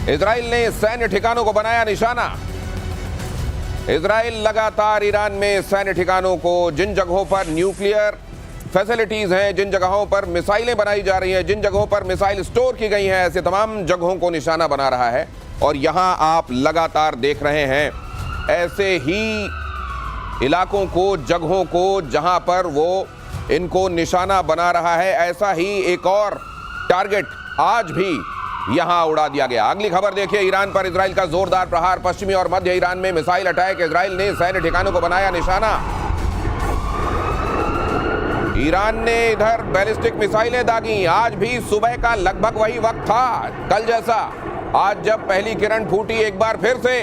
Israel ने सैन्य ठिकानों को बनाया निशाना। इजराइल लगातार ईरान में सैन्य ठिकानों को, जिन जगहों पर न्यूक्लियर फैसिलिटीज हैं, जिन जगहों पर मिसाइलें बनाई जा रही हैं, जिन जगहों पर मिसाइल स्टोर की गई हैं, ऐसे तमाम जगहों को निशाना बना रहा है। और यहां आप लगातार देख रहे हैं ऐसे ही इलाकों को, जगहों को जहां पर वो इनको निशाना बना रहा है। ऐसा ही एक और टारगेट आज भी यहां उड़ा दिया गया। अगली खबर देखिए, ईरान पर इजराइल का जोरदार प्रहार। पश्चिमी और मध्य ईरान में मिसाइल अटैक, इजराइल ने सैन्य ठिकानों को बनाया निशाना। ईरान ने इधर बैलिस्टिक मिसाइलें दागी। आज भी सुबह का लगभग वही वक्त था कल जैसा। आज जब पहली किरण फूटी, एक बार फिर से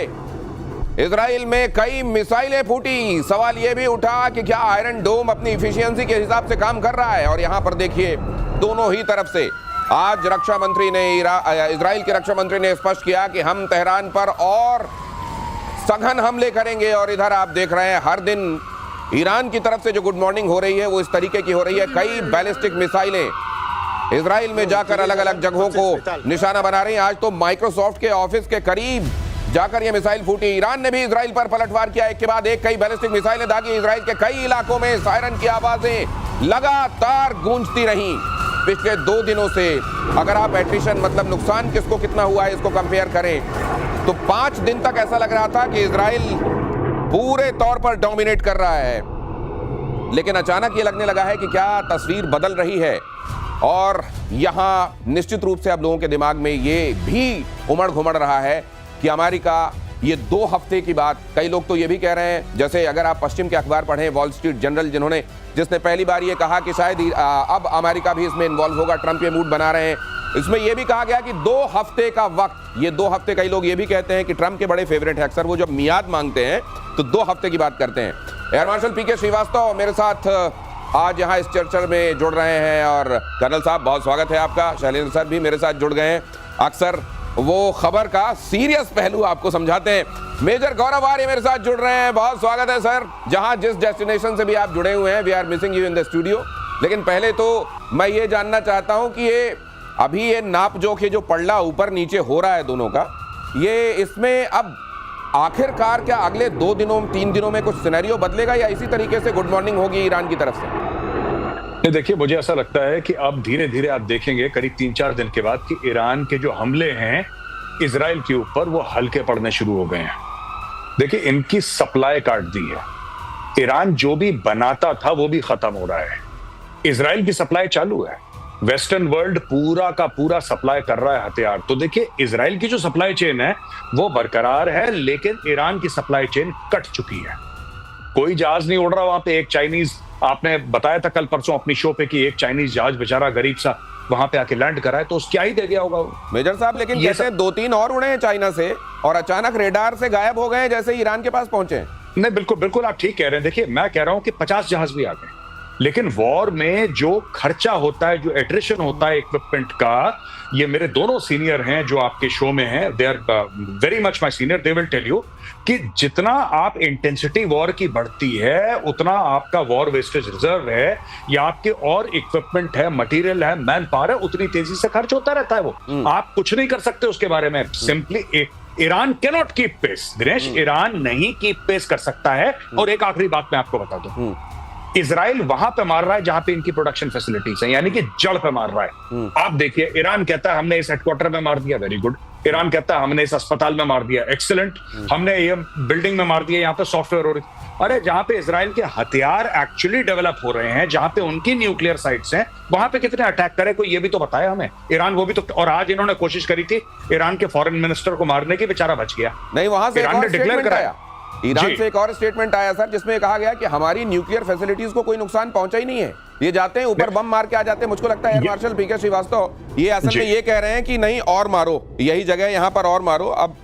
इजराइल में कई मिसाइलें फूटी। सवाल यह भी उठा कि क्या आयरन डोम अपनी इफिशियंसी के हिसाब से काम कर रहा है। और यहां पर देखिए, दोनों ही तरफ से आज रक्षा मंत्री ने, इजराइल के रक्षा मंत्री ने स्पष्ट किया कि हम तेहरान पर और सघन हमले करेंगे। और इधर आप देख रहे हैं हर दिन ईरान की तरफ से जो गुड मॉर्निंग हो रही है वो इस तरीके की हो रही है। कई बैलिस्टिक मिसाइलें इजराइल में जाकर अलग अलग जगहों को निशाना बना रही हैं। आज तो माइक्रोसॉफ्ट के ऑफिस के करीब जाकर यह मिसाइल फूटी। ईरान ने भी इजराइल पर पलटवार किया, एक के बाद एक कई बैलिस्टिक मिसाइलें दागी। इजराइल के कई इलाकों में सायरन की आवाजें लगातार गूंजती रहीं पिछले 2 दिनों से। अगर आप एट्रिशन मतलब नुकसान किसको कितना हुआ है इसको कंपेयर करें तो 5 दिन तक ऐसा लग रहा था कि इजराइल पूरे तौर पर डोमिनेट कर रहा है। लेकिन अचानक ये लगने लगा है कि क्या तस्वीर बदल रही है। और यहां निश्चित रूप से अब लोगों के दिमाग में ये भी उमड़ घुमड़ रहा है कि अमेरिका, ये 2 हफ्ते की बात, कई लोग तो ये भी कह रहे हैं, जैसे अगर आप पश्चिम के अखबार पढ़ें, वॉल स्ट्रीट जर्नल जिसने पहली बार ये कहा कि शायद अब अमेरिका भी इसमें इन्वॉल्व होगा, ट्रंप ये मूड बना रहे हैं। इसमें यह भी कहा गया कि 2 हफ्ते का वक्त, ये 2 हफ्ते, कई लोग ये भी कहते हैं कि ट्रंप के बड़े फेवरेट है, अक्सर वो जब मियाद मांगते हैं तो 2 हफ्ते की बात करते हैं। एयर मार्शल पीके श्रीवास्तव मेरे साथ आज यहाँ इस चर्चा में जुड़ रहे हैं। और कर्नल साहब, बहुत स्वागत है आपका। शैलेंद्र सर भी मेरे साथ जुड़ गए हैं, अक्सर वो खबर का सीरियस पहलू आपको समझाते हैं। मेजर गौरव आर्य मेरे साथ जुड़ रहे हैं, बहुत स्वागत है सर। जहां जिस डेस्टिनेशन से भी आप जुड़े हुए हैं, we are missing you in the studio. लेकिन पहले तो मैं ये जानना चाहता हूं कि ये अभी ये नाप जोख, ये जो पलड़ा ऊपर नीचे हो रहा है दोनों का, ये इसमें अब आखिरकार क्या अगले 2 दिनों 3 दिनों में कुछ सिनेरियो बदलेगा या इसी तरीके से गुड मॉर्निंग होगी ईरान की तरफ से? देखिए, मुझे ऐसा लगता है कि अब धीरे धीरे आप देखेंगे करीब 3-4 दिन के बाद कि ईरान के जो हमले हैं इजराइल के ऊपर, वो हल्के पड़ने शुरू हो गए हैं। देखिए, इनकी सप्लाई काट दी है। ईरान जो भी बनाता था वो भी खत्म हो रहा है। इजराइल की सप्लाई चालू है। वेस्टर्न वर्ल्ड पूरा का पूरा सप्लाई कर रहा है हथियार। तो देखिए, इजराइल की जो सप्लाई चेन है वो बरकरार है, लेकिन ईरान की सप्लाई चेन कट चुकी है। कोई जहाज नहीं उड़ रहा वहां पे। एक चाइनीज, आपने बताया था कल परसों अपनी शो पे कि एक चाइनीज जहाज बेचारा गरीब सा वहां पे आके लैंड करा है, तो क्या ही दे गया होगा मेजर साहब। लेकिन जैसे 2-3 और उड़े हैं चाइना से और अचानक रेडार से गायब हो गए जैसे ईरान के पास पहुंचे। नहीं, बिल्कुल बिल्कुल आप ठीक कह रहे हैं। देखिए, मैं कह रहा हूं कि 50 जहाज भी आ गए, लेकिन वॉर में जो खर्चा होता है, जो एट्रिशन होता है इक्विपमेंट का, ये मेरे दोनों सीनियर हैं जो आपके शो में हैं, they are very much my senior, they will tell you कि जितना आप इंटेंसिटी वॉर की बढ़ती है उतना आपका वॉर वेस्टेज रिजर्व है या आपके और इक्विपमेंट है, मटेरियल है, मैन पावर है, उतनी तेजी से खर्च होता रहता है। वो आप कुछ नहीं कर सकते उसके बारे में। Simply Iran can not keep pace. Dinesh, Iran नहीं कीप पेस कर सकता है। और एक आखिरी बात मैं आपको बता दूं, इजराइल वहां पे मार रहा है जहां पे इनकी प्रोडक्शन फैसिलिटीज है, यानी कि जड़ पे मार रहा है। आप देखिए, ईरान कहता है हमने इस हेडक्वार्टर में मार दिया, वेरी गुड। ईरान कहता है हमने इस अस्पताल में मार दिया, एक्सीलेंट। हमने ये बिल्डिंग में मार दिया, यहाँ पे सॉफ्टवेयर हो रही। अरे, जहां पे इजराइल के हथियार एक्चुअली डेवलप हो रहे हैं, जहां पे उनकी न्यूक्लियर साइट्स हैं, वहां पे कितने अटैक करे कोई ये भी तो बताया हमें। ईरान वो भी तो, और आज इन्होंने कोशिश करी थी ईरान के फॉरेन मिनिस्टर को मारने की, बेचारा बच गया। नहीं, वहां से ईरान ने डिक्लेयर कराया। ईरान से एक और स्टेटमेंट आया सर, जिसमें कहा गया कि हमारी न्यूक्लियर फैसिलिटीज को कोई नुकसान पहुंचा ही नहीं है। ये जाते हैं ऊपर बम मार के आ जाते हैं। मुझको लगता है एयर मार्शल पीके श्रीवास्तव ये असल में ये कह रहे हैं कि नहीं, और मारो, यही जगह यहाँ पर और मारो। अब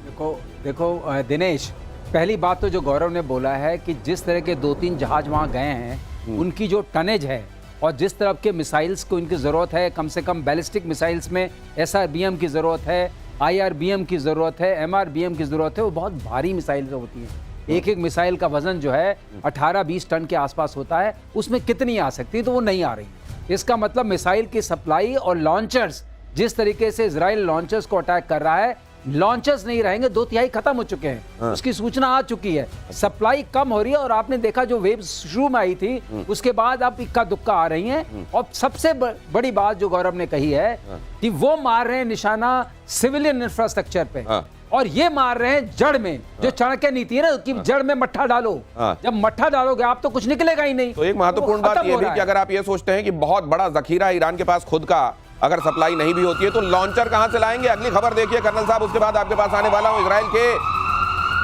देखो दिनेश, पहली बात तो जो गौरव ने बोला है कि जिस तरह के 2-3 जहाज वहाँ गए हैं, उनकी जो टनेज है और जिस तरह के मिसाइल्स को इनकी ज़रूरत है, कम से कम बैलिस्टिक मिसाइल्स में SRBM की ज़रूरत है, IRBM की ज़रूरत है, MRBM की ज़रूरत है, वो बहुत भारी मिसाइल होती हैं। एक एक मिसाइल का वजन जो है 18-20 टन के आसपास होता है। उसमें कितनी आ सकती है, तो वो नहीं आ रही। इसका मतलब मिसाइल की सप्लाई और लॉन्चर्स, जिस तरीके से इजराइल लॉन्चर्स को अटैक कर रहा है, लॉन्चर्स नहीं रहेंगे, 2/3 खत्म हो चुके हैं, उसकी सूचना आ चुकी है, सप्लाई कम हो रही है। और आपने देखा जो वेव शुरू में आई थी उसके बाद अब इक्का दुक्का आ रही हैं। और सबसे बड़ी बात जो गौरव ने कही है कि वो मार रहे हैं निशाना सिविलियन इंफ्रास्ट्रक्चर पे, और ये मार रहे हैं जड़ में। जो चाणक्य नीति है ना कि जड़ में मट्ठा डालो, जब मट्ठा डालोगे आप तो कुछ निकलेगा ही नहीं। तो एक महत्वपूर्ण बात यह भी कि अगर आप ये सोचते हैं कि बहुत बड़ा जखीरा ईरान के पास खुद का, अगर सप्लाई नहीं भी होती है तो लॉन्चर कहां से लाएंगे? अगली खबर देखिए कर्नल साहब, उसके बाद आपके पास आने वाला हूं। इजराइल के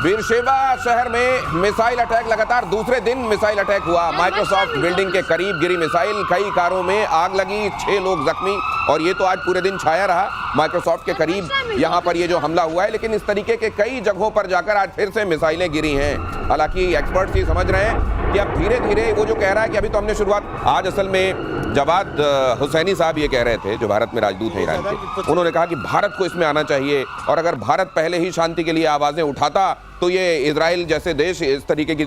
बीरशेबा शहर में मिसाइल अटैक, लगातार दूसरे दिन मिसाइल अटैक हुआ। माइक्रोसॉफ्ट बिल्डिंग के करीब गिरी मिसाइल, कई कारों में आग लगी, 6 लोग जख्मी, और ये तो आज पूरे दिन छाया रहा माइक्रोसॉफ्ट के करीब यहां पर ये जो हमला हुआ है। लेकिन इस तरीके के कई जगहों पर जाकर आज फिर से मिसाइलें गिरी हैं। हालांकि एक्सपर्ट्स ये समझ रहे हैं कि अब धीरे धीरे, वो जो कह रहा है कि अभी तो हमने शुरुआत, आज असल में जवाद हुसैनी साहब ये कह रहे थे जो भारत में राजदूत हैं ईरान के, उन्होंने कहा कि भारत को इसमें आना चाहिए, और अगर भारत पहले ही शांति के लिए आवाजें उठाता तो ये इजराइल जैसे देश इस तरीके की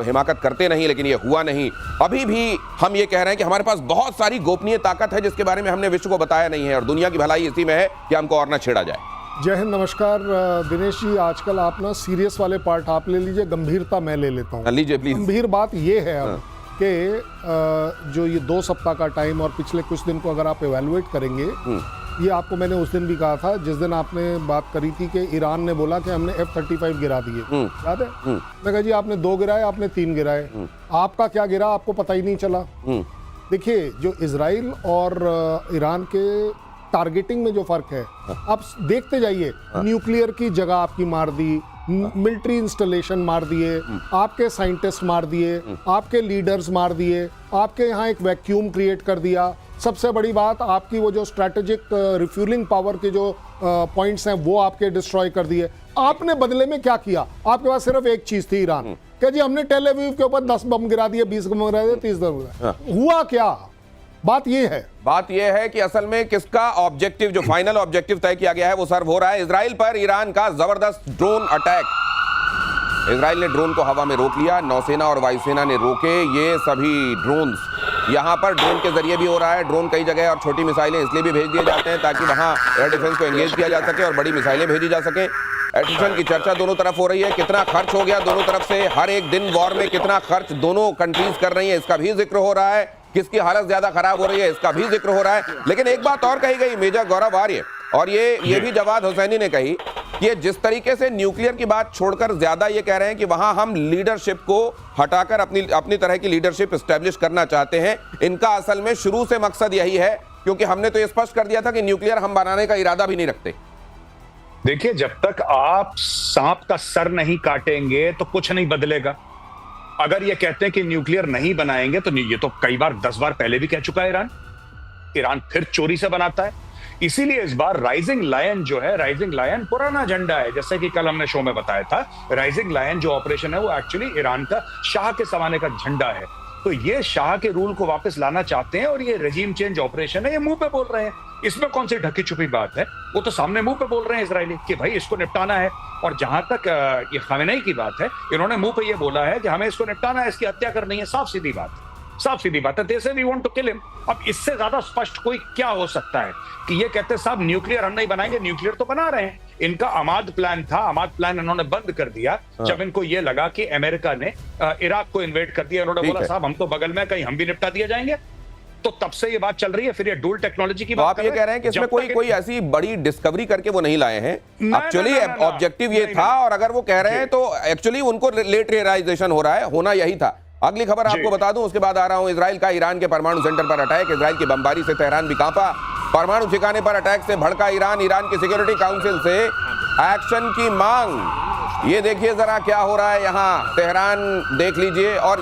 हिमाकत करते नहीं, लेकिन ये हुआ नहीं। अभी भी हम ये कह रहे हैं कि हमारे पास बहुत सारी गोपनीय ताकत है जिसके बारे में हमने विश्व को बताया नहीं है, और दुनिया की भलाई इसी में है कि हमको और न छेड़ा जाए। जय हिंद, नमस्कार दिनेश जी। आजकल आप ना सीरियस वाले पार्ट आप ले लीजिए, गंभीरता मैं ले लेता हूँ। लीजिए प्लीज। गंभीर बात ये है अब कि जो ये 2 सप्ताह का टाइम और पिछले कुछ दिन को अगर आप एवेलुएट करेंगे, ये आपको मैंने उस दिन भी कहा था जिस दिन आपने बात करी थी कि ईरान ने बोला कि हमने F-35 गिरा दिए, याद है? मैं कहा जी आपने 2 गिराए, आपने 3 गिराए, आपका क्या गिरा आपको पता ही नहीं चला। देखिए जो इजराइल और ईरान के टारगेटिंग में जो फर्क है, आप देखते जाइए, न्यूक्लियर की जगह आपकी मार दी, मिलिट्री इंस्टॉलेशन मार दिए, आपके साइंटिस्ट मार दिए, आपके लीडर्स मार दिए, आपके यहाँ एक वैक्यूम क्रिएट कर दिया। सबसे बड़ी बात, आपकी वो जो स्ट्रैटेजिक रिफ्यूलिंग पावर के जो पॉइंट्स हैं वो आपके डिस्ट्रॉय कर दिए। आपने बदले में क्या किया? आपके पास सिर्फ एक चीज थी ईरान, क्या जी हमने टेल अवीव के ऊपर 10 बम गिरा दिए, 20 बम गिरा दिए, 30 बम गिरा दिए। हुआ क्या? बात ये है कि असल में किसका ऑब्जेक्टिव, जो फाइनल ऑब्जेक्टिव तय किया गया है वो सर्व हो रहा है। इजराइल पर ईरान का जबरदस्त ड्रोन अटैक, इजराइल ने ड्रोन को हवा में रोक लिया, नौसेना और वायुसेना ने रोके ये सभी ड्रोन्स। यहां पर ड्रोन के जरिए भी हो रहा है, ड्रोन कई जगह, और छोटी मिसाइलें इसलिए भी भेज दिए जाते हैं ताकि वहां एयर डिफेंस को एंगेज किया जा सके और बड़ी मिसाइलें भेजी जा सके। एडिशन की चर्चा दोनों तरफ हो रही है, कितना खर्च हो गया दोनों तरफ से, हर एक दिन वॉर में कितना खर्च दोनों कंट्रीज कर रही है इसका भी जिक्र हो रहा है, किसकी हालत ज्यादा खराब हो रही है इसका भी जिक्र हो रहा है। लेकिन एक बात और कही गई मेजर गौरव आर्य, और ये भी जवाद हुसैनी ने कही कि जिस तरीके से न्यूक्लियर की बात छोड़कर ज्यादा ये कह रहे हैं कि वहां हम लीडरशिप को हटाकर अपनी तरह की लीडरशिप एस्टेब्लिश करना चाहते हैं। इनका असल में शुरू से मकसद यही है, क्योंकि हमने तो ये स्पष्ट कर दिया था कि न्यूक्लियर हम बनाने का इरादा भी नहीं रखते। देखिए, जब तक आप सांप का सर नहीं काटेंगे तो कुछ नहीं बदलेगा। अगर ये कहते हैं कि न्यूक्लियर नहीं बनाएंगे तो ये तो कई बार 10 बार पहले भी कह चुका है ईरान फिर चोरी से बनाता है। इसीलिए इस बार राइजिंग लायन जो है, राइजिंग लायन पुराना झंडा है, जैसे कि कल हमने शो में बताया था। राइजिंग लायन जो ऑपरेशन है वो एक्चुअली ईरान का शाह के जमाने का झंडा है। तो ये शाह के रूल को वापस लाना चाहते हैं, और ये रेजिम चेंज ऑपरेशन है, ये मुंह पे बोल रहे हैं। इसमें कौन सी ढकी छुपी बात है? वो तो सामने मुंह पे बोल रहे हैं इजरायली कि भाई इसको निपटाना है। और जहां तक ये खमेनेई की बात है, इन्होंने मुंह पे ये बोला है कि हमें इसको निपटाना है, इसकी हत्या करनी है। साफ सीधी बात है। They say we want to kill him. अब इससे ज्यादा स्पष्ट कोई क्या हो सकता है कि ये कहते साहब न्यूक्लियर हम नहीं बनाएंगे। न्यूक्लियर तो बना रहे हैं, इनका अमाद प्लान था, अमाद प्लान इन्होंने बंद कर दिया जब इनको ये लगा कि अमेरिका ने इराक को इन्वेड कर दिया। इन्होंने बोला साहब हम तो बगल में, कहीं हम भी निपटा दिए जाएंगे। तो तब से ये बात चल रही है। फिर ये डूल टेक्नोलॉजी की बात आप ये कह रहे हैं कि इसमें कोई ऐसी बड़ी डिस्कवरी करके वो नहीं लाए हैं, एक्चुअली ऑब्जेक्टिव ये था। और अगर वो कह रहे हैं तो एक्चुअली उनको लेट रियलाइजेशन हो रहा है, होना यही था। अगली खबर आपको बता दूं, उसके बाद आ रहा हूं। इजराइल का ईरान के परमाणु सेंटर पर अटैक, इजराइल की बमबारी से तेहरान भी कांपा। परमाणु ठिकाने पर अटैक से भड़का ईरान, ईरान की सिक्योरिटी काउंसिल से एक्शन की मांग। ये देखिए जरा क्या हो रहा है यहाँ, तेहरान देख लीजिए। और